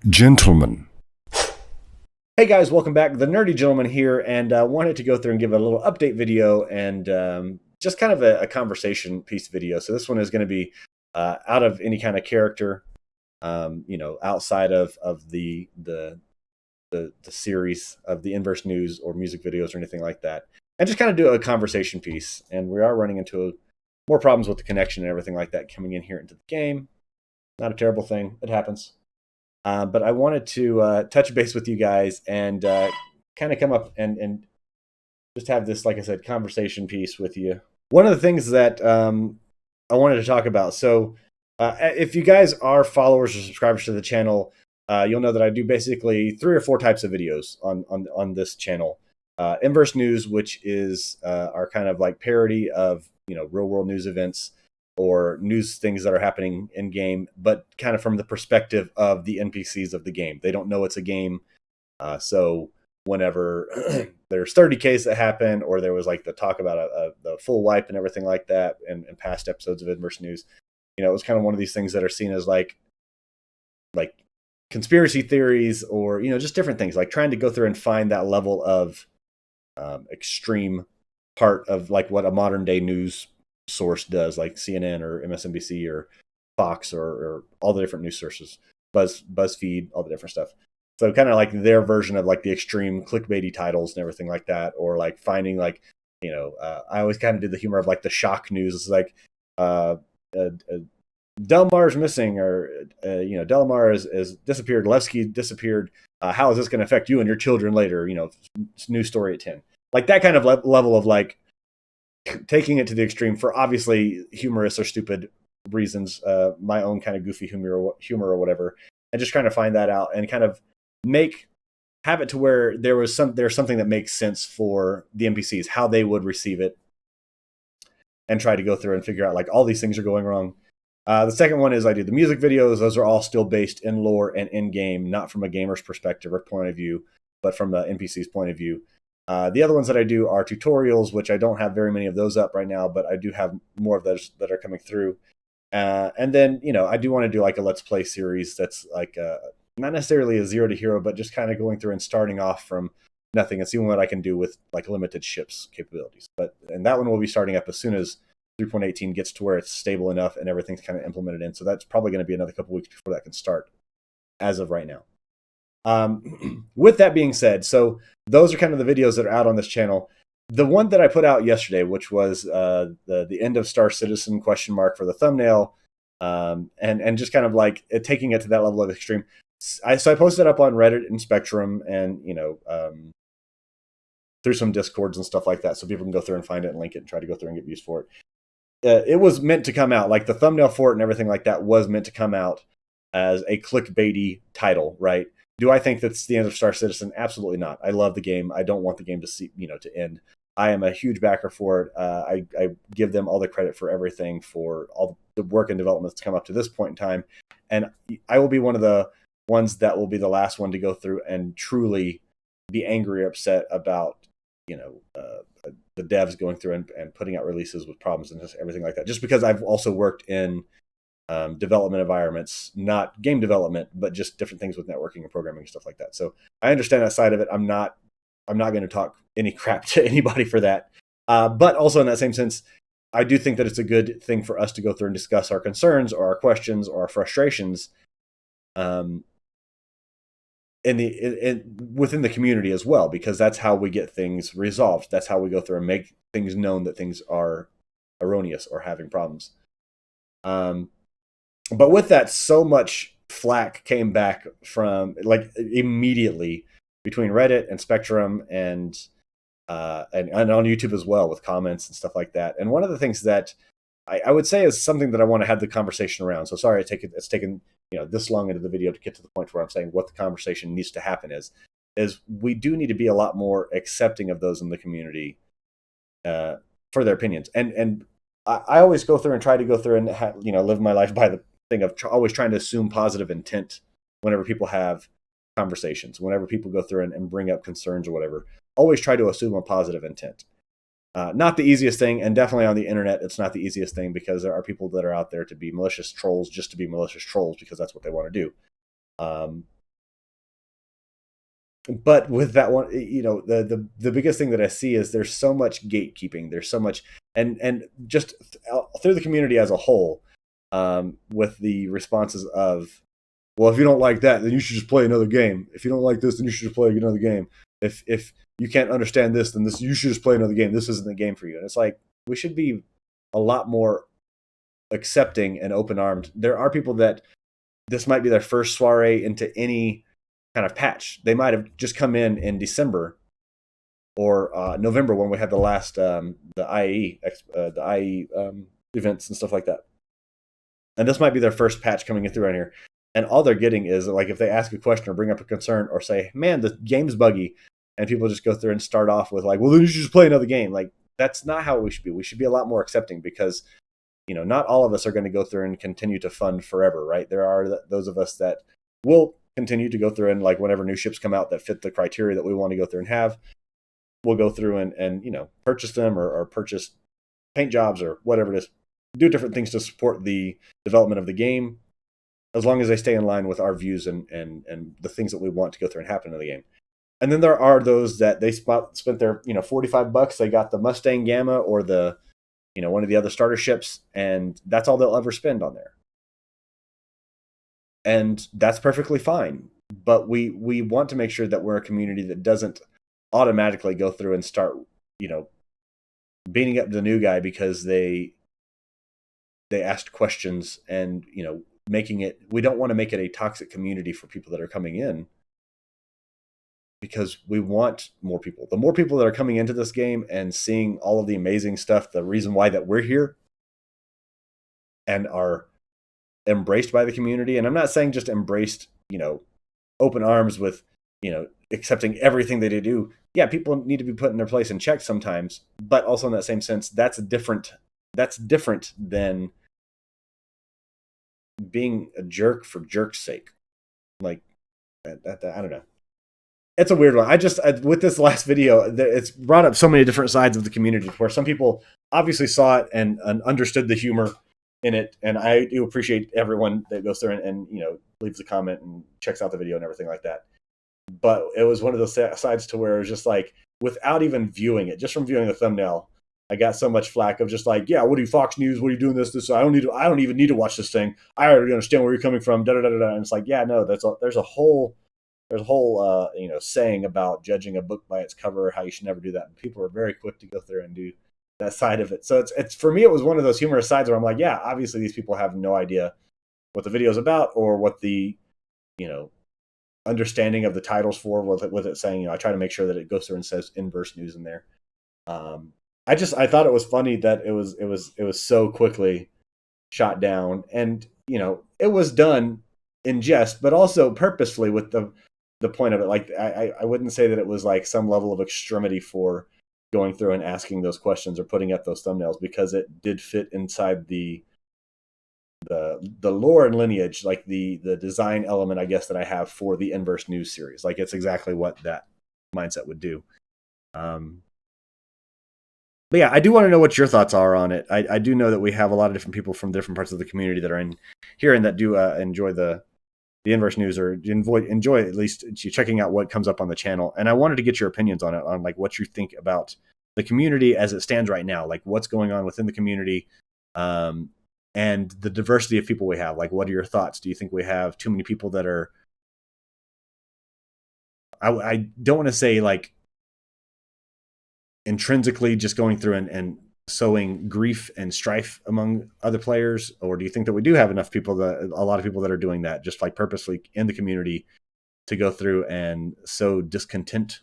Gentlemen. Hey guys, welcome back. The Nerdy Gentleman here, and wanted to go through and give a little update video and just kind of a conversation piece video. So this one is going to be out of any kind of character, outside of the series of the Inverse News or music videos or anything like that, and just kind of do a conversation piece. And we are running into more problems with the connection and everything like that coming in here into the game. Not a terrible thing; it happens. But I wanted to touch base with you guys and kind of come up and just have this, like I said, conversation piece with you. One of the things that I wanted to talk about. So, if you guys are followers or subscribers to the channel, you'll know that I do basically 3 or 4 types of videos on this channel. Inverse News, which is our kind of like parody of real world news events or news things that are happening in game, but kind of from the perspective of the NPCs of the game. They don't know it's a game. So whenever there's 30Ks that happen, or there was like the talk about the full wipe and everything like that in past episodes of Inverse News, it was kind of one of these things that are seen as like conspiracy theories or, just different things, like trying to go through and find that level of extreme part of like what a modern day news source does, like CNN or MSNBC or Fox or all the different news sources, BuzzFeed, all the different stuff. So kind of like their version of like the extreme clickbaity titles and everything like that, or like finding like, I always kind of did the humor of like the shock news. It's like, Delmar's missing, or Delamar is disappeared. Levski disappeared. How is this going to affect you and your children later? News story at 10. Like that kind of level of like taking it to the extreme for obviously humorous or stupid reasons, my own kind of goofy humor or whatever, and just trying to find that out and kind of have it to where there's something that makes sense for the NPCs, how they would receive it, and try to go through and figure out like all these things are going wrong. The second one is I do the music videos. Those are all still based in lore and in game, not from a gamer's perspective or point of view, but from the NPC's point of view. The other ones that I do are tutorials, which I don't have very many of those up right now, but I do have more of those that are coming through. And then, I do want to do like a Let's Play series that's like not necessarily a zero to hero, but just kind of going through and starting off from nothing and seeing what I can do with like limited ships capabilities. And that one will be starting up as soon as 3.18 gets to where it's stable enough and everything's kind of implemented in. So that's probably going to be another couple weeks before that can start as of right now. With that being said, so those are kind of the videos that are out on this channel. The one that I put out yesterday, which was the end of Star Citizen ? For the thumbnail, and just kind of like taking it to that level of extreme. So I posted it up on Reddit and Spectrum, and through some Discords and stuff like that, so people can go through and find it and link it and try to go through and get views for it. It was meant to come out, like the thumbnail for it and everything like that was meant to come out as a clickbaity title, right? Do I think that's the end of Star Citizen? Absolutely not. I love the game. I don't want the game to end. I am a huge backer for it. I give them all the credit for everything, for all the work and development that's come up to this point in time. And I will be one of the ones that will be the last one to go through and truly be angry or upset about, the devs going through and putting out releases with problems and just everything like that. Just because I've also worked in development environments, not game development, but just different things with networking and programming and stuff like that. So I understand that side of it. I'm not going to talk any crap to anybody for that. But also in that same sense, I do think that it's a good thing for us to go through and discuss our concerns or our questions or our frustrations within the community as well, because that's how we get things resolved. That's how we go through and make things known that things are erroneous or having problems. But with that, so much flack came back from like immediately between Reddit and Spectrum and on YouTube as well, with comments and stuff like that. And one of the things that I would say is something that I want to have the conversation around. So sorry it's taken this long into the video to get to the point where I'm saying what the conversation needs to happen is we do need to be a lot more accepting of those in the community for their opinions. And I always go through and try to go through and live my life by the thing of always trying to assume positive intent whenever people have conversations, whenever people go through and bring up concerns or whatever. Always try to assume a positive intent. Not the easiest thing, and definitely on the internet, it's not the easiest thing, because there are people that are out there to be malicious trolls just to be malicious trolls because that's what they want to do. but with that one, the biggest thing that I see is there's so much gatekeeping. There's so much, and just through the community as a whole, with the responses of, well, if you don't like that, then you should just play another game. If you don't like this, then you should just play another game. If you can't understand this, then this you should just play another game. This isn't the game for you. And it's like we should be a lot more accepting and open armed. There are people that this might be their first soiree into any kind of patch. They might have just come in December or November when we had the last the IE events and stuff like that. And this might be their first patch coming in through around here. And all they're getting is like if they ask a question or bring up a concern or say, "Man, the game's buggy," and people just go through and start off with like, "Well, then you should just play another game." Like that's not how we should be. We should be a lot more accepting because not all of us are going to go through and continue to fund forever, right? There are those of us that will continue to go through and like whenever new ships come out that fit the criteria that we want to go through and have, we'll go through and purchase them or purchase paint jobs or whatever it is, do different things to support the development of the game, as long as they stay in line with our views and the things that we want to go through and happen in the game. And then there are those that they spent their $45, they got the Mustang Gamma or the one of the other starter ships, and that's all they'll ever spend on there. And that's perfectly fine. But we want to make sure that we're a community that doesn't automatically go through and start, beating up the new guy because they asked questions and, making it, we don't want to make it a toxic community for people that are coming in because we want more people. The more people that are coming into this game and seeing all of the amazing stuff, the reason why that we're here and are embraced by the community. And I'm not saying just embraced, open arms with, accepting everything that they do. Yeah, people need to be put in their place and checked sometimes, but also in that same sense, that's different than being a jerk for jerk's sake. Like that I don't know. It's a weird one. With this last video, it's brought up so many different sides of the community where some people obviously saw it and understood the humor in it. And I do appreciate everyone that goes through and leaves a comment and checks out the video and everything like that. But it was one of those sides to where it was just like, without even viewing it, just from viewing the thumbnail, I got so much flack of just like, yeah, what are you, Fox News? What are you doing this? I don't even need to watch this thing. I already understand where you're coming from. Da da da da. And it's like, yeah, no, there's a whole saying about judging a book by its cover, how you should never do that. And people are very quick to go through and do that side of it. So it's for me, it was one of those humorous sides where I'm like, yeah, obviously these people have no idea what the video is about or what the, understanding of the titles for with it saying, I try to make sure that it goes through and says inverse news in there. I thought it was funny that it was so quickly shot down, and it was done in jest, but also purposefully with the point of it. Like I wouldn't say that it was like some level of extremity for going through and asking those questions or putting up those thumbnails, because it did fit inside the lore and lineage, like the design element, I guess, that I have for the Inverse News series. Like it's exactly what that mindset would do. But yeah, I do want to know what your thoughts are on it. I do know that we have a lot of different people from different parts of the community that are in here and that do enjoy the Inverse News, or enjoy at least checking out what comes up on the channel. And I wanted to get your opinions on it, on like what you think about the community as it stands right now, like what's going on within the community, and the diversity of people we have. Like, what are your thoughts? Do you think we have too many people that are, I don't want to say like intrinsically just going through and sowing grief and strife among other players? Or do you think that we do have enough people, a lot of people that are doing that just like purposely in the community to go through and sow discontent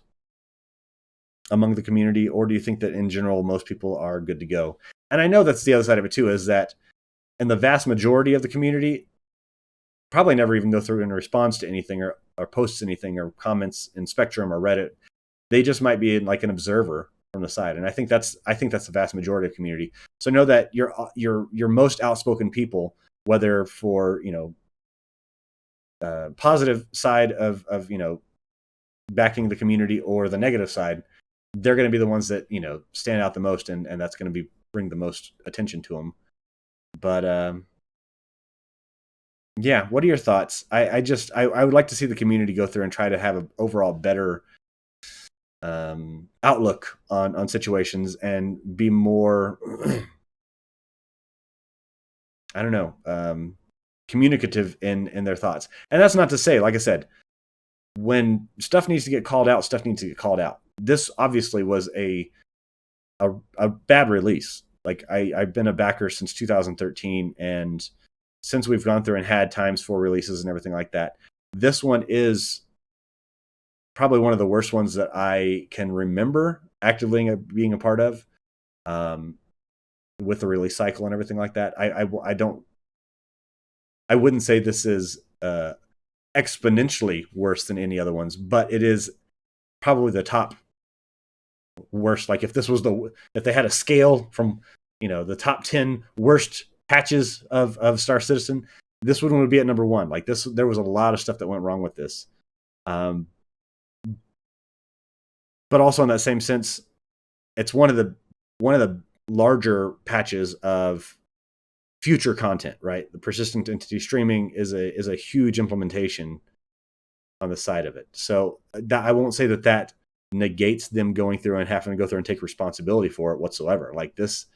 among the community? Or do you think that in general, most people are good to go? And I know that's the other side of it too, is that in the vast majority of the community probably never even go through and responds to anything or posts anything or comments in Spectrum or Reddit. They just might be like an observer from the side. And I think that's the vast majority of the community. So know that your most outspoken people, whether for, positive side of, backing the community or the negative side, they're going to be the ones that, stand out the most. And that's going to bring the most attention to them. But, Yeah, what are your thoughts? I would like to see the community go through and try to have an overall better outlook on situations and be more I don't know, communicative in their thoughts. And that's not to say, like I said, when stuff needs to get called out, stuff needs to get called out. This obviously was a bad release. Like I've been a backer since 2013, and since we've gone through and had times for releases and everything like that, this one is probably one of the worst ones that I can remember actively being a part of. Um, with the release cycle and everything like that, I don't, I wouldn't say this is exponentially worse than any other ones, but it is probably the top worst. Like if this was if they had a scale from the top 10 worst patches of Star Citizen, this one would be at number one. Like this, there was a lot of stuff that went wrong with this. But also in that same sense, it's one of the larger patches of future content, right? The persistent entity streaming is a huge implementation on the side of it. So that, I won't say that negates them going through and having to go through and take responsibility for it whatsoever. Like this,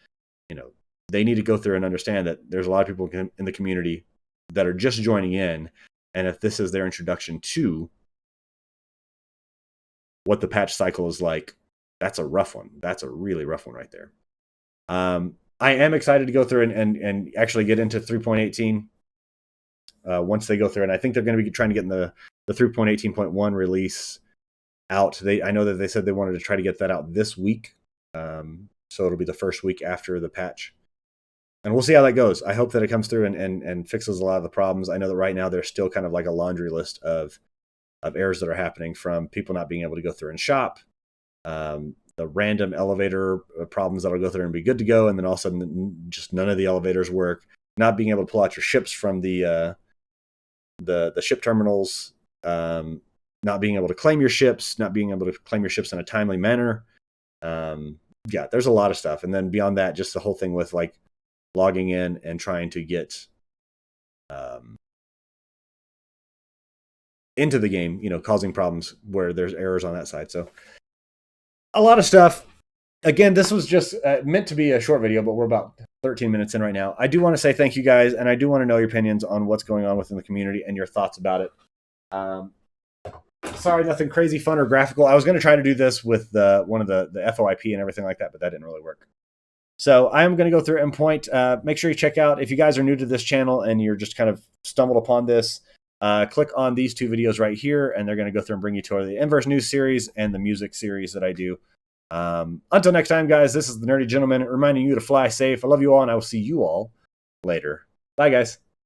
they need to go through and understand that there's a lot of people in the community that are just joining in, and if this is their introduction to what the patch cycle is like, that's a rough one. That's a really rough one right there. I am excited to go through and actually get into 3.18 once they go through, and I think they're going to be trying to get the 3.18.1 release out. I know that they said they wanted to try to get that out this week, so it'll be the first week after the patch, and we'll see how that goes. I hope that it comes through and fixes a lot of the problems. I know that right now there's still kind of like a laundry list of errors that are happening, from people not being able to go through and shop, the random elevator problems that'll go through and be good to go, and then all of a sudden just none of the elevators work, not being able to pull out your ships from the ship terminals, not being able to claim your ships, not being able to claim your ships in a timely manner. Yeah, there's a lot of stuff. And then beyond that, just the whole thing with like logging in and trying to get into the game, causing problems where there's errors on that side. So a lot of stuff. Again, this was just meant to be a short video, but we're about 13 minutes in right now. I do want to say thank you guys, and I do want to know your opinions on what's going on within the community and your thoughts about it. Sorry, nothing crazy fun or graphical. I was going to try to do this with one of the FOIP and everything like that, but that didn't really work. So I'm going to go through Endpoint. Make sure you check out, if you guys are new to this channel and you're just kind of stumbled upon this, click on these two videos right here, and they're going to go through and bring you to the Inverse News series and the music series that I do. Until next time, guys, this is the Nerdy Gentleman reminding you to fly safe. I love you all, and I will see you all later. Bye, guys.